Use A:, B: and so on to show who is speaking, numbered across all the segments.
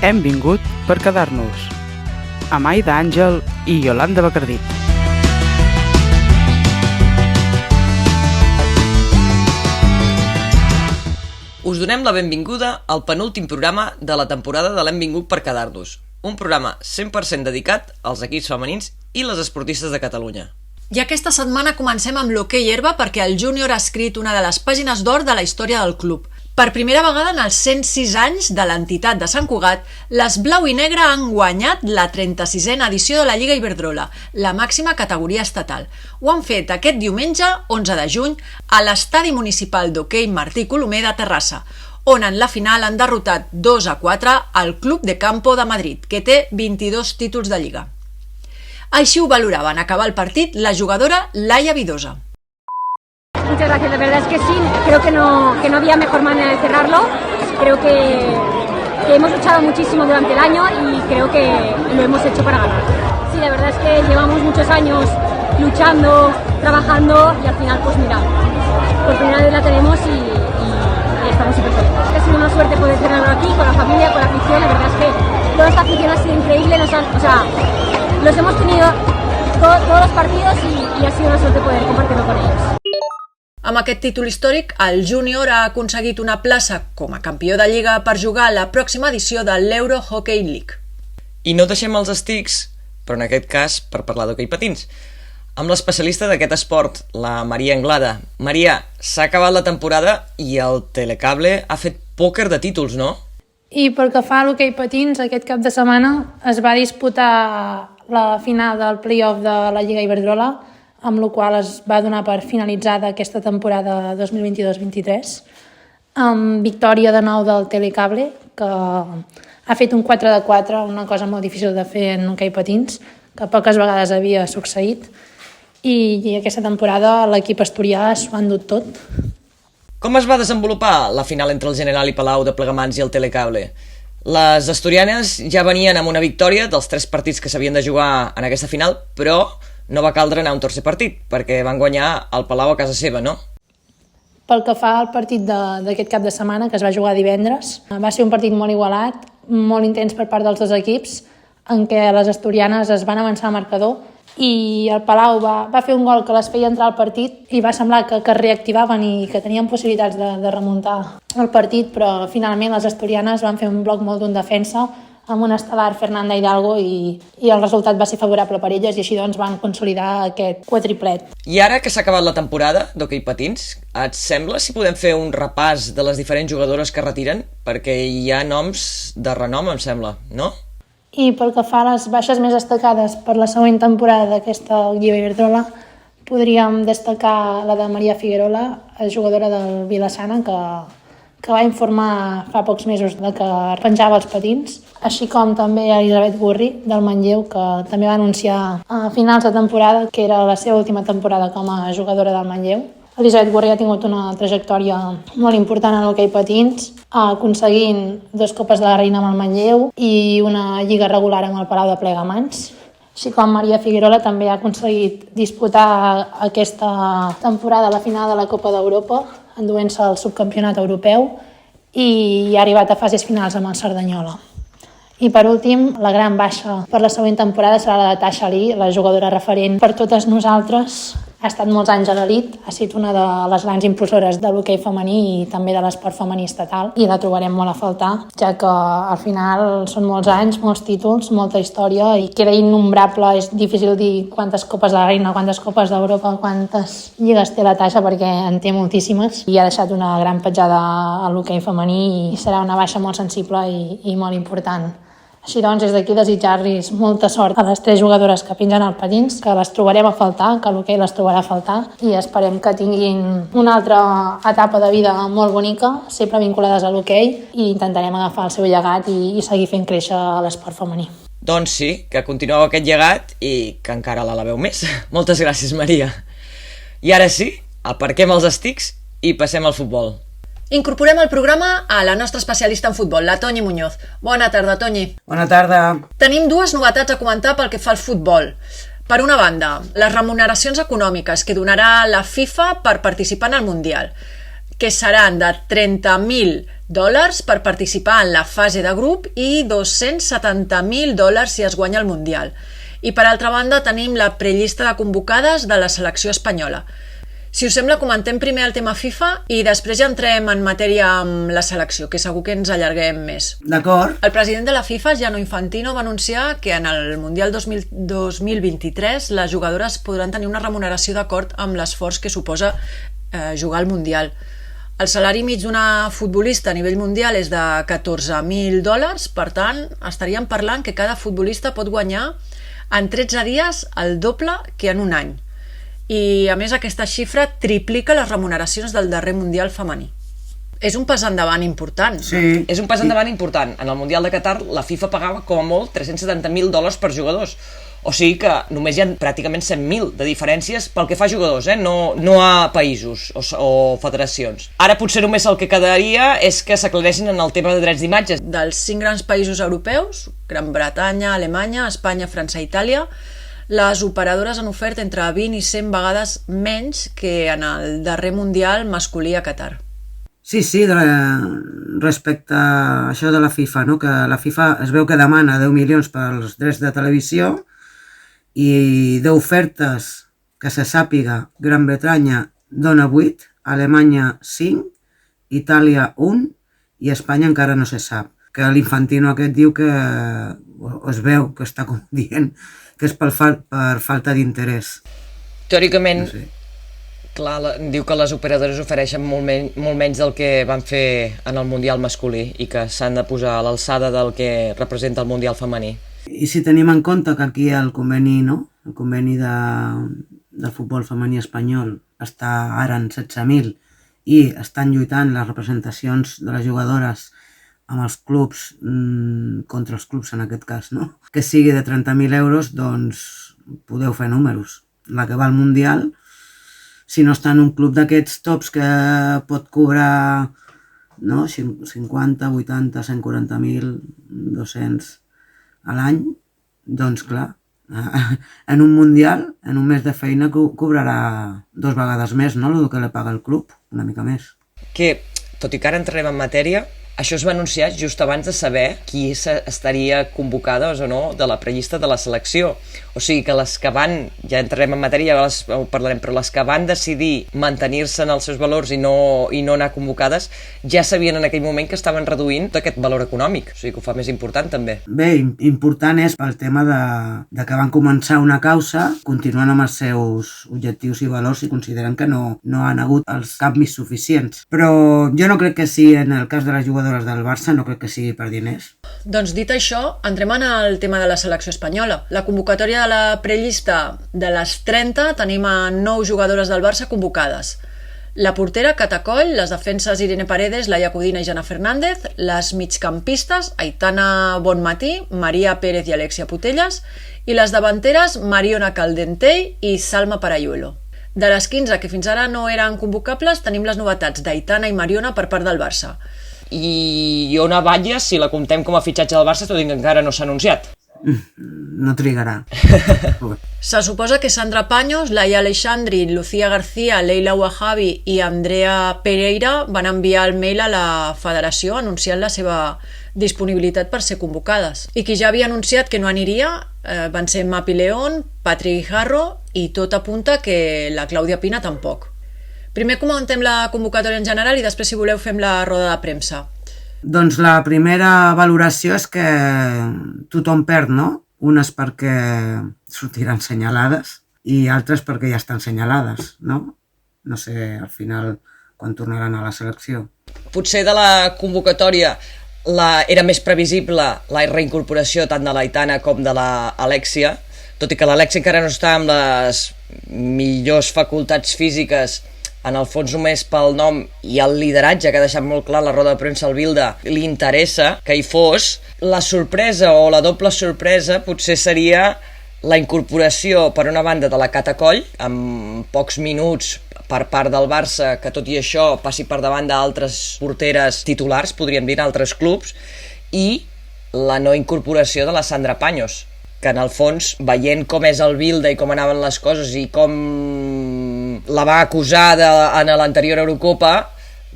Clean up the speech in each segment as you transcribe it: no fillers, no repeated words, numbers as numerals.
A: Hem vingut per quedar-nos. Amb Aida Àngel i Yolanda Bacardí.
B: Us donem la benvinguda al penúltim programa de la temporada de l'Hem vingut per quedar-nos. Un programa 100% dedicat als equips femenins i les esportistes de Catalunya.
C: I aquesta setmana comencem amb l'hoquei herba perquè el júnior ha escrit una de les pàgines d'or de la història del club. Per primera vegada en els 106 anys de l'entitat de Sant Cugat, les blau i negre han guanyat la 36a edició de la Lliga Iberdrola, la màxima categoria estatal. Ho han fet aquest diumenge, 11 de juny, a l'estadi municipal d'hoquei Martí Colomer de Terrassa, on en la final han derrotat 2-4 al Club de Campo de Madrid, que té 22 títols de Lliga. Així ho valorava en acabar el partit la jugadora Laia Vidosa.
D: Muchas gracias, la verdad es que sí, creo que no había mejor manera de cerrarlo, creo que hemos luchado muchísimo durante el año y creo que lo hemos hecho para ganar. Sí, la verdad es que llevamos muchos años luchando, trabajando y al final pues mira, por primera vez la tenemos y estamos súper felices. Ha sido una suerte poder cerrarlo aquí con la familia, con la afición, la verdad es que toda esta afición ha sido increíble, los hemos tenido todos los partidos y ha sido una suerte poder compartirlo con ellos.
C: Amb aquest títol històric, el júnior ha aconseguit una plaça com a campió de Lliga per jugar a la pròxima edició de l'Euro Hockey League.
B: I no deixem els estics, però en aquest cas per parlar d'hoquei patins, amb l'especialista d'aquest esport, la Maria Anglada. Maria, s'ha acabat la temporada i el Telecable ha fet pòquer de títols, no?
E: I pel que fa a l'hoquei patins, aquest cap de setmana es va disputar la final del play-off de la Lliga Iberdrola, amb la qual es va donar per finalitzada aquesta temporada 2022-23, amb victòria de nou del Telecable, que ha fet un 4-4, una cosa molt difícil de fer en hoquei patins, que poques vegades havia succeït, i aquesta temporada l'equip asturià s'ho ha endut tot.
B: Com es va desenvolupar la final entre el General i Palau de Plegamans i el Telecable? Les asturianes ja venien amb una victòria dels 3 partits que s'havien de jugar en aquesta final, però no va caldre anar a un tercer partit, perquè van guanyar el Palau a casa seva, no?
E: Pel que fa al partit d'aquest cap de setmana, que es va jugar divendres, va ser un partit molt igualat, molt intens per part dels dos equips, en què les asturianes es van avançar al marcador i el Palau va fer un gol que les feia entrar al partit i va semblar que es reactivaven i que tenien possibilitats de remuntar el partit, però finalment les asturianes van fer un bloc molt d'un defensa amb un estel·lar Fernanda Hidalgo i el resultat va ser favorable per elles i així doncs van consolidar aquest quadriplet.
B: I ara que s'ha acabat la temporada d'hoquei patins, et sembla si podem fer un repàs de les diferents jugadores que retiren? Perquè hi ha noms de renom, em sembla, no?
E: I pel que fa a les baixes més destacades per la següent temporada d'aquesta Lliga Iberdrola, podríem destacar la de Maria Figuerola, jugadora del Vilassana, que va informar fa pocs mesos de que penjava els patins, així com també Elisabet Gurri, del Manlleu, que també va anunciar a finals de temporada que era la seva última temporada com a jugadora del Manlleu. Elisabet Gurri ha tingut una trajectòria molt important en l'hoquei patins, aconseguint 2 Copes de la Reina amb el Manlleu i una lliga regular amb el Palau de Plegamans. Així com Maria Figuerola també ha aconseguit disputar aquesta temporada a la final de la Copa d'Europa, enduent-se el subcampionat europeu i ha arribat a fases finals amb el Cerdanyola. I per últim, la gran baixa per la següent temporada serà la de Tasha Ali, la jugadora referent per totes nosaltres. Ha estat molts anys a l'elit, ha estat una de les grans impulsores de l'hoquei femení i també de l'esport femení estatal i la trobarem molt a faltar, ja que al final són molts anys, molts títols, molta història i queda innombrable, és difícil dir quantes Copes de la Reina, quantes Copes d'Europa, quantes lligues té la Tasha perquè en té moltíssimes i ha deixat una gran petjada a l'hoquei femení i serà una baixa molt sensible i molt important. Així doncs, des d'aquí desitjar-los molta sort a les 3 jugadores que pengen al patins, que les trobarem a faltar, que l'hoquei les trobarà a faltar i esperem que tinguin una altra etapa de vida molt bonica, sempre vinculades a l'hoquei i intentarem agafar el seu llegat i seguir fent créixer l'esport femení.
B: Doncs sí, que continueu aquest llegat i que encara l'alabeu més. Moltes gràcies, Maria. I ara sí, aparquem els estics i passem al futbol.
C: Incorporem al programa a la nostra especialista en futbol, la Toñi Muñoz. Bona tarda, Toñi.
F: Bona tarda.
C: Tenim 2 novetats a comentar pel que fa al futbol. Per una banda, les remuneracions econòmiques que donarà la FIFA per participar en el Mundial. que seran de $30.000 per participar en la fase de grup i $270.000 si es guanya el Mundial. I per altra banda tenim la prellista de convocades de la selecció espanyola. Si us sembla, comentem primer el tema FIFA i després ja entrem en matèria amb la selecció, que segur que ens allarguem més.
F: D'acord.
C: El president de la FIFA, Gianni Infantino, va anunciar que en el Mundial 2023 les jugadores podran tenir una remuneració d'acord amb l'esforç que suposa jugar al Mundial. El salari mig d'una futbolista a nivell mundial és de $14.000, per tant, estaríem parlant que cada futbolista pot guanyar en 13 dies el doble que en un any. I, a més, aquesta xifra triplica les remuneracions del darrer Mundial femení. És un pas endavant important.
F: Sí.
B: És un pas endavant important. En el Mundial de Qatar, la FIFA pagava com a molt $370.000 per jugadors. O sigui que només hi ha pràcticament 100.000 de diferències pel que fa a jugadors, no a països o federacions. Ara potser només el que quedaria és que s'aclareixin en el tema de drets d'imatges.
C: Dels 5 grans països europeus, Gran Bretanya, Alemanya, Espanya, França i Itàlia, les operadores han ofert entre 20 i 100 vegades menys que en el darrer Mundial masculí a Qatar.
F: Sí, respecte a això de la FIFA, no? Que la FIFA es veu que demana 10 milions pels drets de televisió i d'ofertes que se sàpiga, Gran Bretanya dona 8, Alemanya 5, Itàlia 1 i Espanya encara no se sap. Que l'Infantino aquest diu que, o es veu que està com dient, que és per falta d'interès.
B: Teòricament,
F: No sé.
B: clar, diu que les operadores ofereixen molt menys del que van fer en el Mundial masculí i que s'han de posar a l'alçada del que representa el Mundial femení.
F: I si tenim en compte que aquí el conveni, no? El conveni del futbol femení espanyol està ara en 16.000 i estan lluitant les representacions de les jugadores amb els clubs, contra els clubs en aquest cas, no? Que sigui de 30.000 euros, doncs podeu fer números. La que va al Mundial, si no està en un club d'aquests tops que pot cobrar, no? 50, 80, 140.000, 200 a l'any, doncs clar, en un Mundial, en un mes de feina cobrarà 2 vegades més, no? El que li paga el club, una mica més.
B: Que, tot i que ara entrarem en matèria, això es va anunciar just abans de saber qui estaria convocades o no de la prellista de la selecció. O sigui que les que van, ja entrarem en matèria, ja ho parlarem, però les que van decidir mantenir-se en els seus valors i no anar convocades, ja sabien en aquell moment que estaven reduint aquest valor econòmic. O sigui que ho fa més important també.
F: Bé, important és pel tema de que van començar una causa, continuant amb els seus objectius i valors i consideren que no han hagut els canvis suficients. Però jo no crec que sí, en el cas de les jugadores del Barça, no crec que sigui per diners.
C: Doncs dit això, entrem en el tema de la selecció espanyola. La convocatòria de la prellista de les 30 tenim a 9 jugadores del Barça convocades. La portera, Cata Coll, les defenses Irene Paredes, Laia Codina i Jana Fernández, les migcampistes, Aitana Bonmatí, Maria Pérez i Alexia Putellas, i les davanteres, Mariona Caldentey i Salma Parayuelo. De les 15 que fins ara no eren convocables, tenim les novetats d'Aitana i Mariona per part del Barça.
B: I Ona Batlle, si la comptem com a fitxatge del Barça, tot i que encara no s'ha anunciat.
F: No trigarà.
C: Se suposa que Sandra Paños, Laia Aleixandri, Lucía García, Leila Wahabi i Andrea Pereira van enviar el mail a la federació anunciant la seva disponibilitat per ser convocades. I qui ja havia anunciat que no aniria van ser Mapi León, Patrick Guijarro i tot apunta que la Clàudia Pina tampoc. Primer comentem la convocatòria en general i després, si voleu, fem la roda de premsa.
F: Doncs la primera valoració és que tothom perd, no? Unes perquè sortiran senyalades i altres perquè ja estan senyalades, no? No sé, al final, quan tornaran a la selecció.
B: Potser de la convocatòria era més previsible la reincorporació tant de l'Aitana com de l'Alexia, tot i que l'Alexia encara no està amb les millors facultats físiques. En el fons, només pel nom i el lideratge, que ha deixat molt clar la roda de premsa al Bilda, li interessa que hi fos. La sorpresa o la doble sorpresa potser seria la incorporació, per una banda, de la Cata Coll, amb pocs minuts per part del Barça, que tot i això passi per davant d'altres porteres titulars, podríem dir, en altres clubs, i la no incorporació de la Sandra Paños, que en el fons, veient com és el Bilda i com anaven les coses i com la va acusar en l'anterior Eurocopa,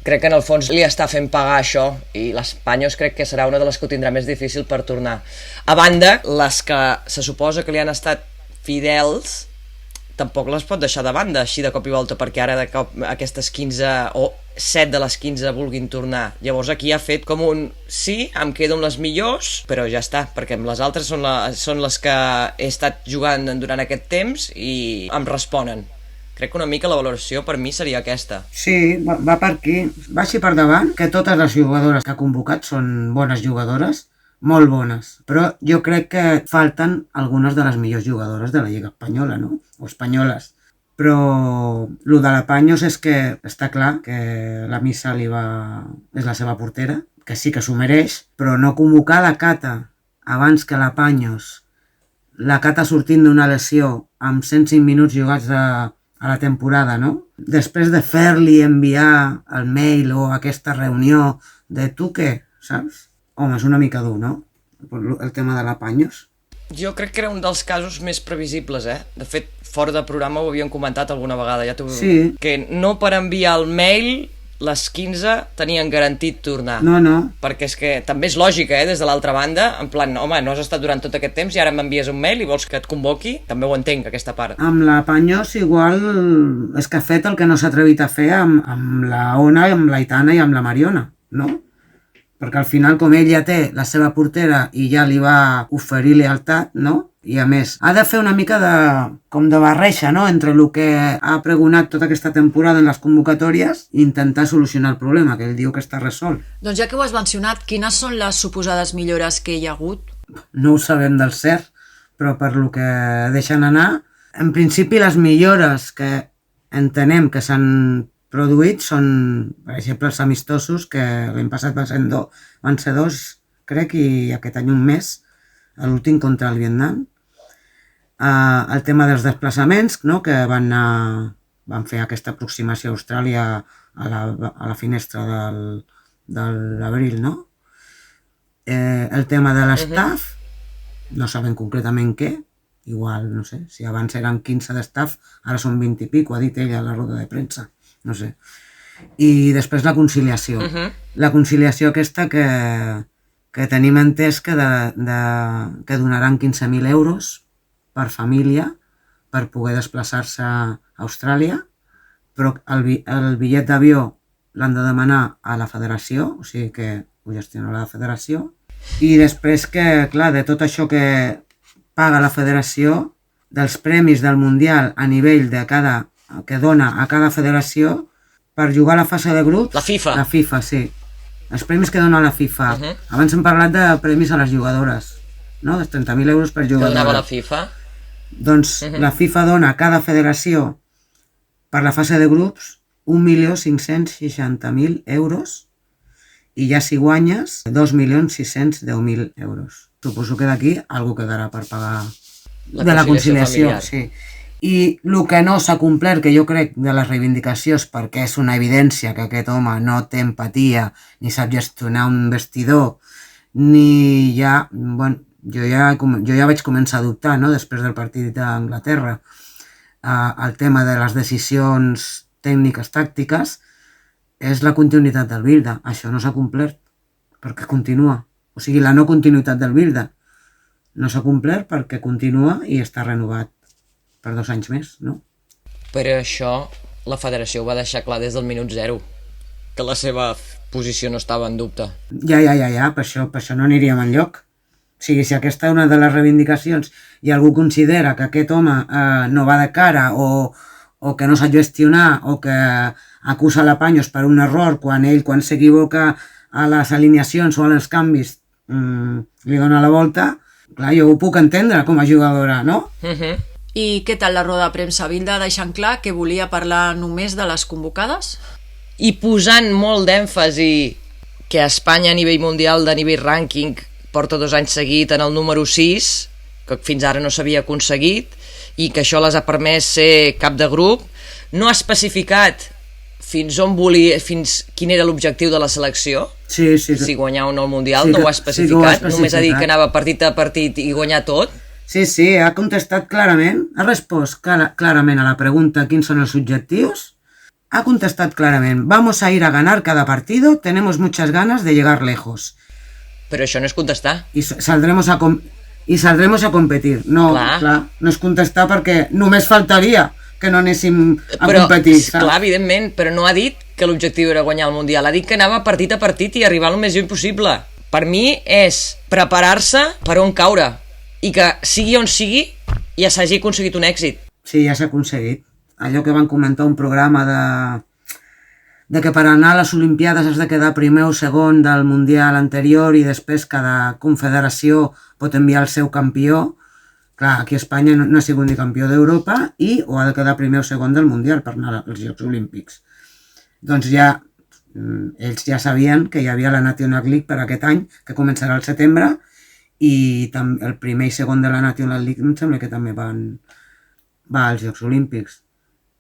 B: crec que en el fons li està fent pagar això i l'Espanyol crec que serà una de les que ho tindrà més difícil per tornar. A banda, les que se suposa que li han estat fidels tampoc les pot deixar de banda així de cop i volta, perquè ara de cop aquestes 15 o 7 de les 15 vulguin tornar. Llavors aquí ha fet com un sí, em quedo amb les millors, però ja està, perquè amb les altres són les que he estat jugant durant aquest temps i em responen. Crec que una mica la valoració per mi seria aquesta.
F: Sí, va per aquí. Vagi per davant, que totes les jugadores que ha convocat són bones jugadores, molt bones. Però jo crec que falten algunes de les millors jugadores de la Lliga Espanyola, no? O espanyoles. Però el de la Paños és que està clar que la Missa és la seva portera, que sí que s'ho mereix, però no convocar la Cata abans que la Paños, la Cata sortint d'una lesió amb 105 minuts jugats a la temporada, no? Després de fer-li enviar el mail o aquesta reunió de tu què, saps? Home, és una mica dur, no? El tema de la Paños.
B: Jo crec que era un dels casos més previsibles, eh? De fet, fora de programa ho havíem comentat alguna vegada,
F: sí.
B: Que no per enviar el mail les 15 tenien garantit tornar.
F: No.
B: Perquè és que també és lògica, des de l'altra banda, en plan, home, no has estat durant tot aquest temps i ara m'envies un mail i vols que et convoqui? També ho entenc, aquesta part.
F: Amb la Paños igual és que ha fet el que no s'ha atrevit a fer amb la Ona, amb la Aitana i amb la Mariona, no? Perquè al final, com ell ja té la seva portera i ja li va oferir lealtat, no? I a més, ha de fer una mica com de barreja, no?, entre el que ha pregonat tota aquesta temporada en les convocatòries i intentar solucionar el problema, que ell diu que està resolt.
C: Doncs ja que ho has mencionat, quines són les suposades millores que hi ha hagut?
F: No ho sabem del cert, però per lo que deixen anar, en principi les millores que entenem que s'han produït són, per exemple, els amistosos, que l'any passat van ser 2, crec, i aquest any un més, l'últim contra el Vietnam. El tema dels desplaçaments, no?, que van fer aquesta aproximació a Austràlia a la finestra de l'abril, no? El tema de l'estaf, no sabem concretament què, igual, no sé, si abans eren 15 d'estaf, ara són 20 i pico, ha dit ella a la roda de premsa, no sé. I després la conciliació. La conciliació aquesta que tenim entès que donaran 15.000 euros per família per poder desplaçar-se a Austràlia, però el bitllet d'avió l'han de demanar a la federació, o sigui que ho gestiona la federació, i després que, clar, de tot això que paga la federació, dels premis del Mundial a nivell que dona a cada federació per jugar a la fase de grups...
B: La FIFA.
F: La FIFA, sí. Els premis que dona la FIFA. Abans hem parlat de premis a les jugadores, no? De 30.000 euros per jugadora.
B: Que donava la FIFA?
F: Doncs la FIFA dona a cada federació per la fase de grups 1.560.000 euros i ja si guanyes 2.610.000 euros. Suposo que d'aquí algú quedarà per pagar de la conciliació. Sí. I el que no s'ha complert, que jo crec de les reivindicacions, perquè és una evidència que aquest home no té empatia, ni sap gestionar un vestidor, ni ja... Bueno, jo ja vaig començar a dubtar, no?, després del partit d'Anglaterra, el tema de les decisions tècniques, tàctiques, és la continuïtat del Bilda. Això no s'ha complert, perquè continua. O sigui, la no continuïtat del Bilda no s'ha complert perquè continua i està renovat per 2 anys més, no?
B: Però això la federació ho va deixar clar des del minut 0, que la seva posició no estava en dubte.
F: Ja, per això no aniríem enlloc. O sigui, si aquesta és una de les reivindicacions i algú considera que aquest home no va de cara o que no sap gestionar o que acusa la Paños per un error quan s'equivoca a les alineacions o als canvis li dona la volta, clar, jo ho puc entendre com a jugadora, no?
C: I què tal la roda de premsa? Bilda deixant clar que volia parlar només de les convocades?
B: I posant molt d'èmfasi que Espanya a nivell mundial, de nivell rànquing, porta 2 anys seguit en el número 6, que fins ara no s'havia aconseguit, i que això les ha permès ser cap de grup. No ha especificat fins quin era l'objectiu de la selecció,
F: sí.
B: Si guanyar o no el Mundial, no ho ha especificat, només ha dit que anava partit a partit i guanyar tot.
F: Sí, ha contestat clarament, ha respost clarament a la pregunta quins són els objectius ha contestat clarament: vamos a ir a ganar cada partido, tenemos muchas ganas de llegar lejos.
B: Però això no és contestar.
F: I saldremos a competir. No, clar, no és contestar perquè només faltaria que no anéssim a competir. Saps?
B: Clar, evidentment, però no ha dit que l'objectiu era guanyar el Mundial, ha dit que anava partit a partit i arribar el més lluny possible. Per mi és preparar-se per on caure i que sigui on sigui ja s'hagi aconseguit un èxit.
F: Sí, ja s'ha aconseguit. Allò que van comentar un programa de que per anar a les Olimpiades has de quedar primer o segon del Mundial anterior i després cada confederació pot enviar el seu campió. Clar, aquí a Espanya no ha sigut ni campió d'Europa o ha de quedar primer o segon del Mundial per anar als Jocs Olímpics. Doncs ja, ells ja sabien que hi havia la National League per aquest any, que començarà al setembre, i el primer i segon de la National League em sembla que també va als Jocs Olímpics.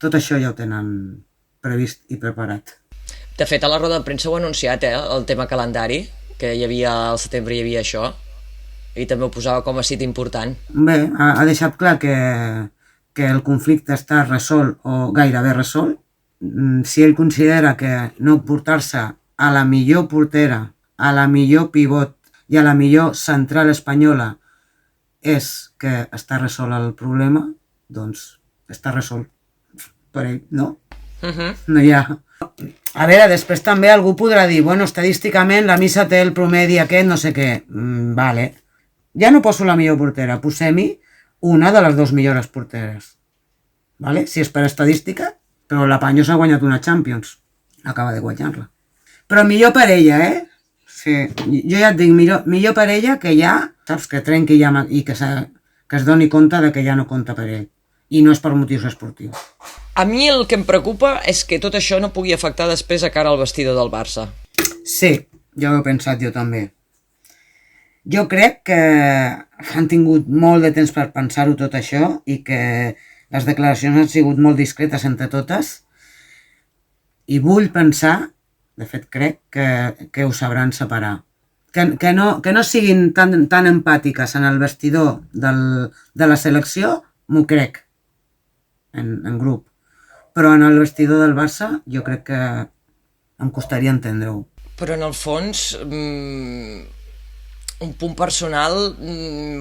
F: Tot això ja ho tenen previst i preparat.
B: De fet, a la roda de premsa ho ha anunciat, el tema calendari, que hi havia al setembre hi havia això, i també ho posava com a cita important.
F: Bé, ha deixat clar que el conflicte està resolt o gairebé resolt. Si ell considera que no portar-se a la millor portera, a la millor pivot i a la millor central espanyola és que està resolt el problema, doncs està resolt per ell, no? No hi ha... A veure, després també algú podrà dir, bueno, estadísticament la missa té el promedi aquest, no sé què. Vale. Ja no poso la millor portera, posem-hi una de les dues millors porteres. Vale? Si és per estadística, però la Panyo s'ha guanyat una Champions. Acaba de guanyar-la. Però millor per ella, Sí. Jo ja et dic, millor per ella que ja, saps, que trenqui ja i que es doni compte de que ja no compta per ell. I no és per motius esportius.
B: A mi el que em preocupa és que tot això no pugui afectar després a cara al vestidor del Barça.
F: Sí, ja ho he pensat jo també. Jo crec que han tingut molt de temps per pensar-ho tot això i que les declaracions han sigut molt discretes entre totes i vull pensar, de fet crec, que ho sabran separar. Que no siguin tan empàtiques en el vestidor de la selecció, m'ho crec, en grup. Però en el vestidor del Barça jo crec que em costaria entendre-ho.
B: Però en el fons, un punt personal,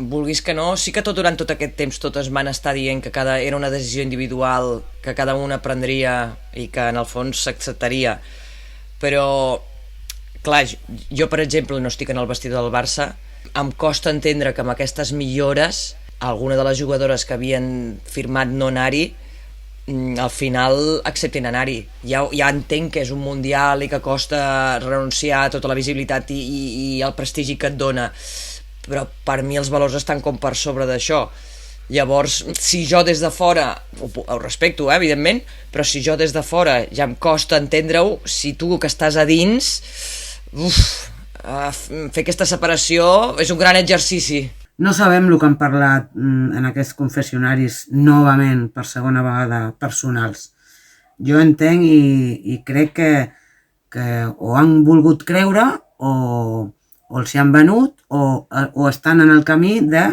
B: vulguis que no, sí que durant tot aquest temps totes van estar dient que era una decisió individual, que cada una prendria i que en el fons s'acceptaria. Però, clar, jo per exemple no estic en el vestidor del Barça, em costa entendre que amb aquestes millores alguna de les jugadores que havien firmat no anar-hi al final acceptin anar-hi. Ja entenc que és un mundial i que costa renunciar a tota la visibilitat i el prestigi que et dona, però per mi els valors estan com per sobre d'això. Llavors, si jo des de fora, ho respecto, evidentment, però si jo des de fora ja em costa entendre-ho, si tu que estàs a dins, fer aquesta separació és un gran exercici.
F: No sabem el que han parlat en aquests confessionaris novament, per segona vegada, personals. Jo entenc i crec que o han volgut creure o els hi han venut o estan en el camí de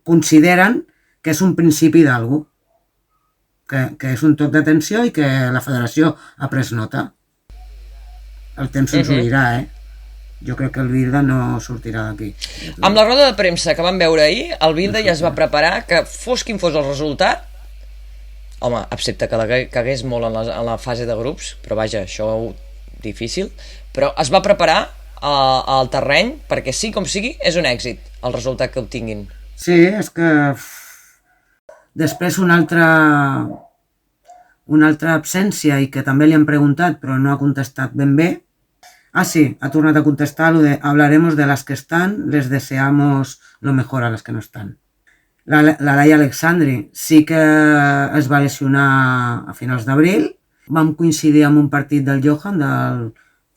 F: consideren que és un principi d'algú, que és un toc d'atenció i que la federació ha pres nota. El temps ens ho dirà, Jo crec que el Bilda no sortirà d'aquí.
B: Amb la roda de premsa que vam veure ahir, el Bilda ja es va preparar que fos quin fos el resultat, home, excepte que cagués molt en la fase de grups, però vaja, això difícil, però es va preparar al terreny perquè sí com sigui és un èxit el resultat que obtinguin.
F: Sí, és que després una altra absència i que també li han preguntat però no ha contestat ben bé. Sí, ha tornat a contestar lo de hablaremos de las que están, les deseamos lo mejor a las que no están. La Laia Alexandri sí que es va lesionar a finals d'abril. Vam coincidir amb un partit del Johan,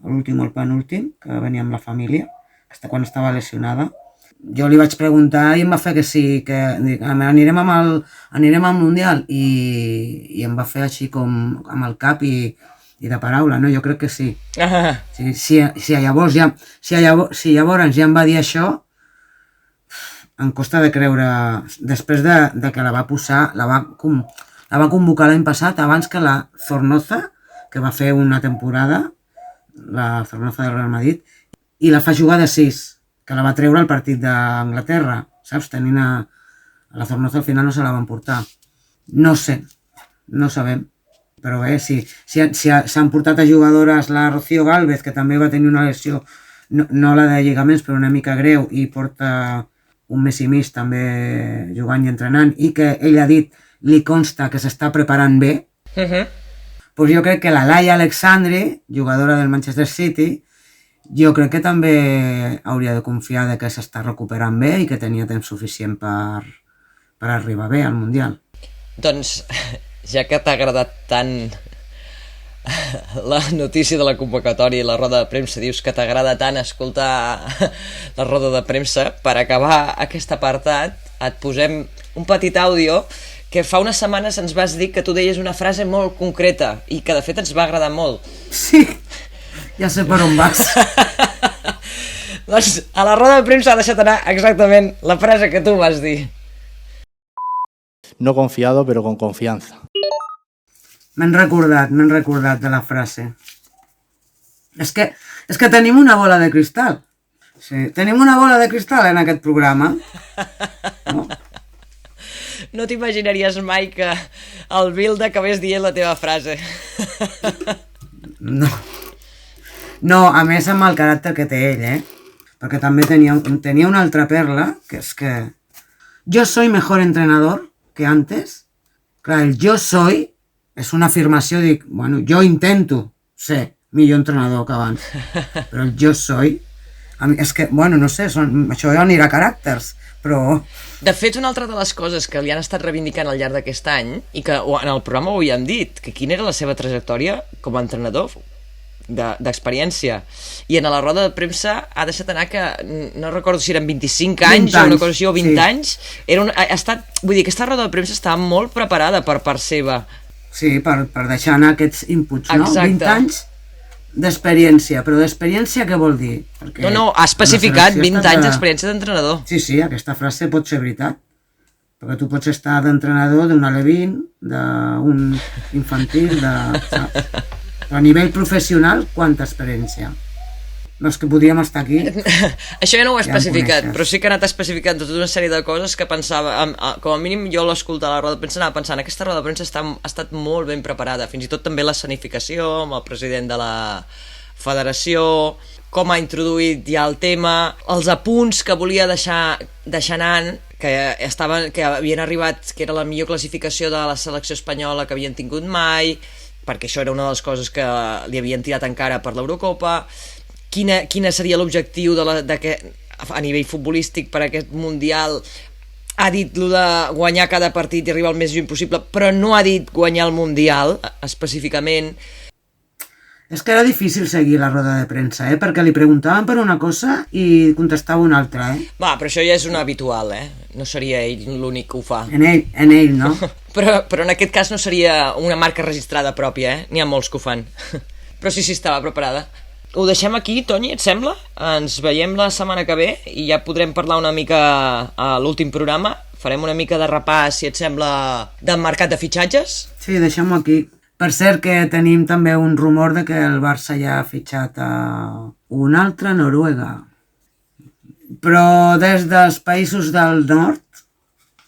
F: l'últim o el penúltim, que venia amb la família, quan estava lesionada. Jo li vaig preguntar i em va fer que sí, que anirem al Mundial i em va fer així com amb el cap i de paraula, no? Jo crec que sí. Si llavors ja em va dir això, em costa de creure, després de que la va posar, la va convocar l'any passat, abans que la Zornoza que va fer una temporada, la Zornoza del Real Madrid, i la fa jugar de 6, que la va treure al partit d'Anglaterra, saps? Tenint a la Zornoza al final no se la van portar. No sé, no sabem. Però bé, si s'han portat a jugadores, la Rocío Gálvez, que també va tenir una lesió, no la de lligaments, però una mica greu, i porta un mes i mig també jugant i entrenant, i que ell ha dit, li consta que s'està preparant bé, doncs jo crec que la Laia Alexandri, jugadora del Manchester City, jo crec que també hauria de confiar que s'està recuperant bé i que tenia temps suficient per arribar bé al Mundial.
B: Doncs, ja que t'ha agradat tant la notícia de la convocatòria i la roda de premsa, dius que t'agrada tant escoltar la roda de premsa, per acabar aquest apartat et posem un petit àudio que fa unes setmanes ens vas dir que tu deies una frase molt concreta i que de fet ens va agradar molt.
F: Sí, ja sé per on vas.
B: Doncs a la roda de premsa ha deixat anar exactament la frase que tu vas dir.
G: No confiado, pero con confianza.
F: M'han recordat de la frase. És que tenim una bola de cristal. Sí, tenim una bola de cristal en aquest programa. No?
B: No t'imaginaries mai que el Bilde acabés dient la teva frase.
F: No. No, a més amb el caràcter que té ell, Perquè també tenia una altra perla, que és que yo soy mejor entrenador que antes. Clar, el yo soy és una afirmació, dic, bueno, jo intento ser millor entrenador que abans, però el yo soy, és que, bueno, no sé, això ja anirà a caràcters, però...
B: De fet, una altra de les coses que li han estat reivindicant al llarg d'aquest any, i que en el programa ho havien dit, que quina era la seva trajectòria com a entrenador d'experiència, i en la roda de premsa ha deixat anar que, no recordo si eren 25 anys o una cosa així, o 20 anys, vull dir, aquesta roda de premsa estava molt preparada per part seva.
F: Sí, per deixar anar aquests inputs, no?
B: Exacte.
F: 20 anys d'experiència, però d'experiència què vol dir? Perquè
B: No, ha especificat 20 anys d'experiència d'entrenador.
F: Sí, aquesta frase pot ser veritat, perquè tu pots estar d'entrenador d'un alevín, d'un infantil, però a nivell professional, quanta experiència? No, és que podríem estar aquí...
B: Això ja no ho he especificat, però sí que ha anat especificant tota una sèrie de coses que pensava, com a mínim jo l'escoltar a la roda de premsa anava pensant, aquesta roda de premsa ha estat molt ben preparada, fins i tot també l'escenificació amb el president de la federació, com ha introduït ja el tema, els apunts que volia deixar anant, que havien arribat, que era la millor classificació de la selecció espanyola que havien tingut mai, perquè això era una de les coses que li havien tirat encara per l'Eurocopa. Quina seria l'objectiu a nivell futbolístic per aquest Mundial. Ha dit lo de guanyar cada partit i arribar el més lluny possible, però no ha dit guanyar el Mundial, específicament.
F: És que era difícil seguir la roda de premsa, perquè li preguntaven per una cosa i contestava una altra,
B: Va, però això ja és un habitual, No seria ell l'únic que ho fa.
F: En ell, no?
B: Però en aquest cas no seria una marca registrada pròpia, N'hi ha molts que ho fan. Però sí, estava preparada. Ho deixem aquí, Toni, et sembla? Ens veiem la setmana que ve i ja podrem parlar una mica a l'últim programa. Farem una mica de repàs, si et sembla, del mercat de fitxatges.
F: Sí, deixem-ho aquí. Per cert que tenim també un rumor de que el Barça ja ha fitxat a un altre Noruega. Però des dels països del nord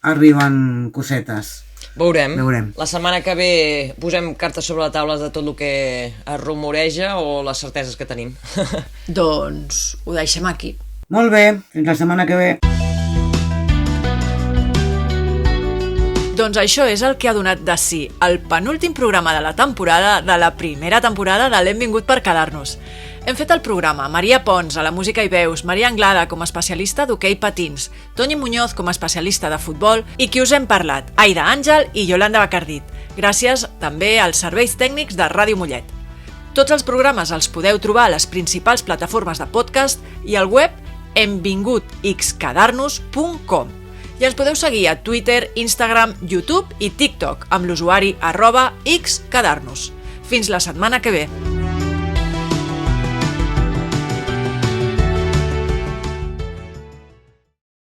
F: arriben cosetes.
B: Veurem. La setmana que ve posem cartes sobre la taula de tot el que es rumoreja o les certeses que tenim.
C: Doncs ho deixem aquí.
F: Molt bé, fins la setmana que ve.
C: Doncs això és el que ha donat de si el penúltim programa de la temporada de la primera temporada de l'Hem vingut per quedar-nos. Hem fet el programa Maria Pons, a la música i veus, Maria Anglada com a especialista d'hoquei patins, Toni Muñoz com a especialista de futbol i qui us hem parlat, Aida Àngel i Yolanda Bacardit. Gràcies també als serveis tècnics de Ràdio Mollet. Tots els programes els podeu trobar a les principals plataformes de podcast i al web hemvingutxquedarnos.com. I ens podeu seguir a Twitter, Instagram, YouTube i TikTok amb l'usuari @xquedarnos. Fins la setmana que ve.